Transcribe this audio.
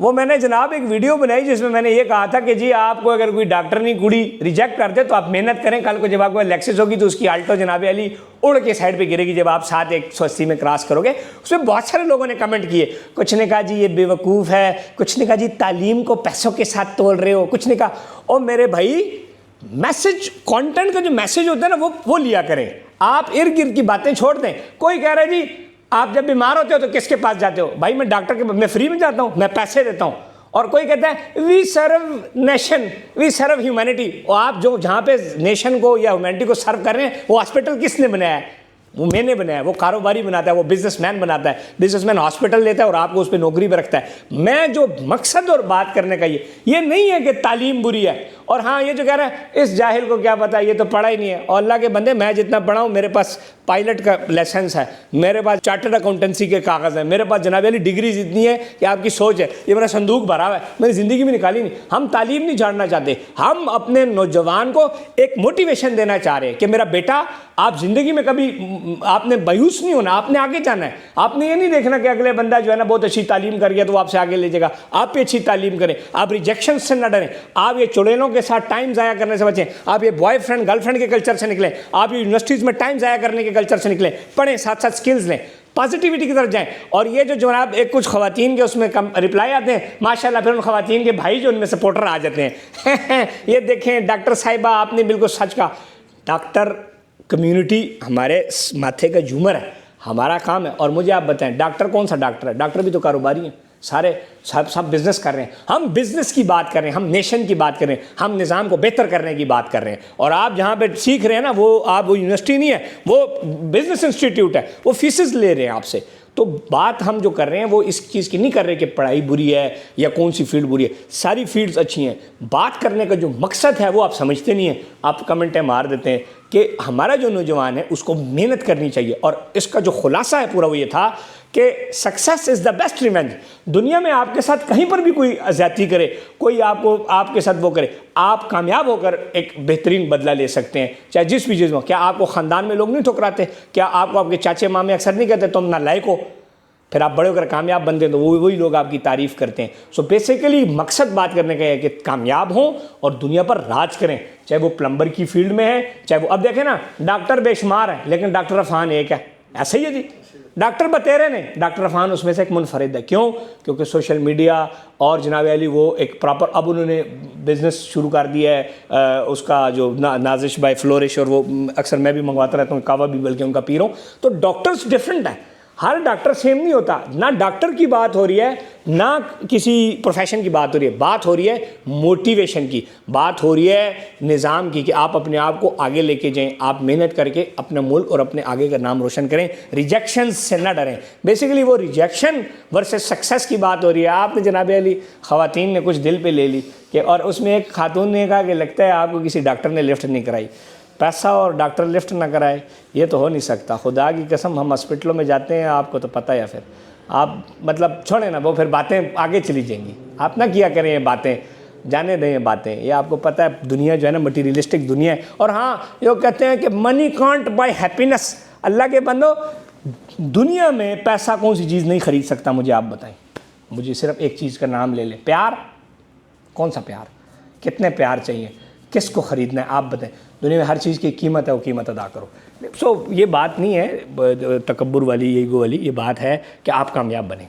وہ میں نے جناب ایک ویڈیو بنائی جس میں میں نے یہ کہا تھا کہ جی آپ کو اگر کوئی ڈاکٹر نہیں کڑی ریجیکٹ کرتے تو آپ محنت کریں, کل کو جب آپ کو لیکسس ہوگی تو اس کی آلٹو جناب علی اڑ کے سائڈ پہ گرے گی جب آپ 180 میں کراس کرو گے. اس میں بہت سارے لوگوں نے کمنٹ کیے, کچھ نے کہا جی یہ بے وقوف ہے, کچھ نے کہا جی تعلیم کو پیسوں کے ساتھ تول رہے ہو, کچھ نے کہا او میرے بھائی میسج کانٹینٹ کا جو میسج ہوتا ہے نا وہ لیا کریں, آپ ارد گرد کی باتیں چھوڑ دیں. کوئی کہہ رہا ہے جی آپ جب بیمار ہوتے ہو تو کس کے پاس جاتے ہو؟ بھائی میں ڈاکٹر کے میں فری میں جاتا ہوں, میں پیسے دیتا ہوں. اور کوئی کہتا ہے وی سرو نیشن, وی سرو ہیومینٹی. اور آپ جو جہاں پہ نیشن کو یا ہیومینٹی کو سرو کر رہے ہیں وہ ہاسپٹل کس نے بنایا ہے؟ وہ میں نے بنایا ہے, وہ کاروباری بناتا ہے, وہ بزنس مین بناتا ہے. بزنس مین ہاسپٹل لیتا ہے اور آپ کو اس پہ نوکری پہ رکھتا ہے. میں جو مقصد اور بات کرنے کا یہ نہیں ہے کہ تعلیم بری ہے. اور ہاں یہ جو کہہ رہا ہے اس جاہل کو کیا پتا, یہ تو پڑھا ہی نہیں ہے. اور اللہ کے بندے میں جتنا پڑھا ہوں, میرے پاس پائلٹ کا لائسنس ہے, میرے پاس چارٹرڈ اکاؤنٹنسی کے کاغذ ہیں, میرے پاس جناب علی ڈگریز اتنی ہے کہ آپ کی سوچ ہے, یہ میرا صندوق بھرا ہوا ہے, میں نے زندگی میں نکالی نہیں. ہم تعلیم نہیں چھاڑنا چاہتے, ہم اپنے نوجوان کو ایک موٹیویشن دینا چاہ رہے ہیں کہ میرا بیٹا آپ زندگی میں کبھی آپ نے مایوس نہیں ہونا, آپ نے آگے جانا ہے. آپ نے یہ نہیں دیکھنا کہ اگلے بندہ جو ہے نا بہت اچھی تعلیم کر گیا تو وہ آپ سے آگے لے جائے گا. آپ بھی اچھی تعلیم کریں, آپ ریجیکشن سے نہ ڈریں, آپ یہ چڑیلوں کے ساتھ ٹائم ضائع کرنے سے بچیں, آپ یہ بوائے فرینڈ گرل فرینڈ کے کلچر سے نکلیں, آپ یہ یونیورسٹیز میں ٹائم ضائع کرنے کے کلچر سے نکلیں, پڑھیں, ساتھ ساتھ سکلز لیں, پازیٹیوٹی کی طرف جائیں. اور یہ جو جناب ایک کچھ خواتین کے اس میں رپلائی آتے ہیں ماشاءاللہ, پھر ان خواتین کے بھائی جو ان میں سپورٹر آ جاتے ہیں یہ دیکھیں ڈاکٹر صاحبہ آپ نے بالکل سچ کہا. ڈاکٹر کمیونٹی ہمارے ماتھے کا جھومر ہے, ہمارا کام ہے. اور مجھے آپ بتائیں ڈاکٹر کون سا ڈاکٹر ہے؟ ڈاکٹر بھی تو کاروباری ہیں, سارے سب بزنس کر رہے ہیں. ہم بزنس کی بات کر رہے ہیں, ہم نیشن کی بات کر رہے ہیں, ہم نظام کو بہتر کرنے کی بات کر رہے ہیں. اور آپ جہاں پہ سیکھ رہے ہیں نا وہ آپ وہ یونیورسٹی نہیں ہے, وہ بزنس انسٹیٹیوٹ ہے, وہ فیسز لے رہے ہیں آپ سے. تو بات ہم جو کر رہے ہیں وہ اس چیز کی نہیں کر رہے کہ پڑھائی بری ہے یا کون سی فیلڈ بری ہے, ساری فیلڈز اچھی ہیں. بات کرنے کا جو مقصد ہے وہ آپ سمجھتے نہیں ہیں, آپ کمنٹیں مار دیتے ہیں کہ ہمارا جو نوجوان ہے اس کو محنت کرنی چاہیے. اور اس کا جو خلاصہ ہے پورا وہ یہ تھا کہ success is the best revenge. دنیا میں آپ کے ساتھ کہیں پر بھی کوئی زیادتی کرے, کوئی آپ کے ساتھ وہ کرے, آپ کامیاب ہو کر ایک بہترین بدلہ لے سکتے ہیں, چاہے جس بھی چیز میں. کیا آپ کو خاندان میں لوگ نہیں ٹھکراتے؟ کیا آپ کو آپ کے چاچے مامے اکثر نہیں کہتے تم نالائق ہو؟ پھر آپ بڑے ہو کر کامیاب بنتے ہیں تو وہی لوگ آپ کی تعریف کرتے ہیں. سو بیسیکلی مقصد بات کرنے کا ہے کہ کامیاب ہوں اور دنیا پر راج کریں, چاہے وہ پلمبر کی فیلڈ میں ہے, چاہے وہ اب دیکھیں نا ڈاکٹر بے شمار ہے لیکن ڈاکٹر عرفان ایک ہے. ایسا ہی ہے جی, ڈاکٹر بتیرے نے, ڈاکٹر عرفان اس میں سے ایک منفرد ہے. کیوں؟ کیونکہ سوشل میڈیا اور جناب علی وہ ایک پراپر اب انہوں نے بزنس شروع کر دیا ہے اس کا جو نازش بائی فلورش, اور وہ اکثر میں بھی منگواتا رہتا ہوں, کعوہ بھی بلکہ ان کا پیر ہوں. تو ڈاکٹرز ڈفرینٹ ہیں, ہر ڈاکٹر سیم نہیں ہوتا. نہ ڈاکٹر کی بات ہو رہی ہے نہ کسی پروفیشن کی بات ہو رہی ہے, بات ہو رہی ہے موٹیویشن کی, بات ہو رہی ہے نظام کی کہ آپ اپنے آپ کو آگے لے کے جائیں, آپ محنت کر کے اپنا ملک اور اپنے آگے کا نام روشن کریں, ریجیکشن سے نہ ڈریں. بیسیکلی وہ ریجیکشن ورسز سکسیس کی بات ہو رہی ہے. آپ نے جناب علی خواتین نے کچھ دل پہ لے لی کہ, اور اس میں ایک خاتون نے کہا کہ لگتا ہے آپ کو کسی ڈاکٹر نے لفٹ نہیں کرائی. پیسہ اور ڈاکٹر لفٹ نہ کرائے یہ تو ہو نہیں سکتا. خدا کی قسم ہم ہاسپٹلوں میں جاتے ہیں, آپ کو تو پتہ ہے. پھر آپ مطلب چھوڑیں نا, وہ پھر باتیں آگے چلی جائیں گی, آپ نہ کیا کریں یہ باتیں, جانے دیں یہ باتیں. یہ آپ کو پتہ ہے دنیا جو ہے نا مٹیریلسٹک دنیا ہے. اور ہاں یہ کہتے ہیں کہ منی کانٹ بائی ہیپینس. اللہ کے بندو دنیا میں پیسہ کون سی چیز نہیں خرید سکتا؟ مجھے آپ بتائیں, مجھے صرف ایک چیز کا نام لے لیں, پیار. کون سا پیار؟ کتنے پیار چاہیے, کس کو خریدنا ہے آپ بتائیں. دنیا میں ہر چیز کی قیمت ہے, وہ قیمت ادا کرو. سو یہ بات نہیں ہے تکبر والی, ایگو والی, یہ بات ہے کہ آپ کامیاب بنیں.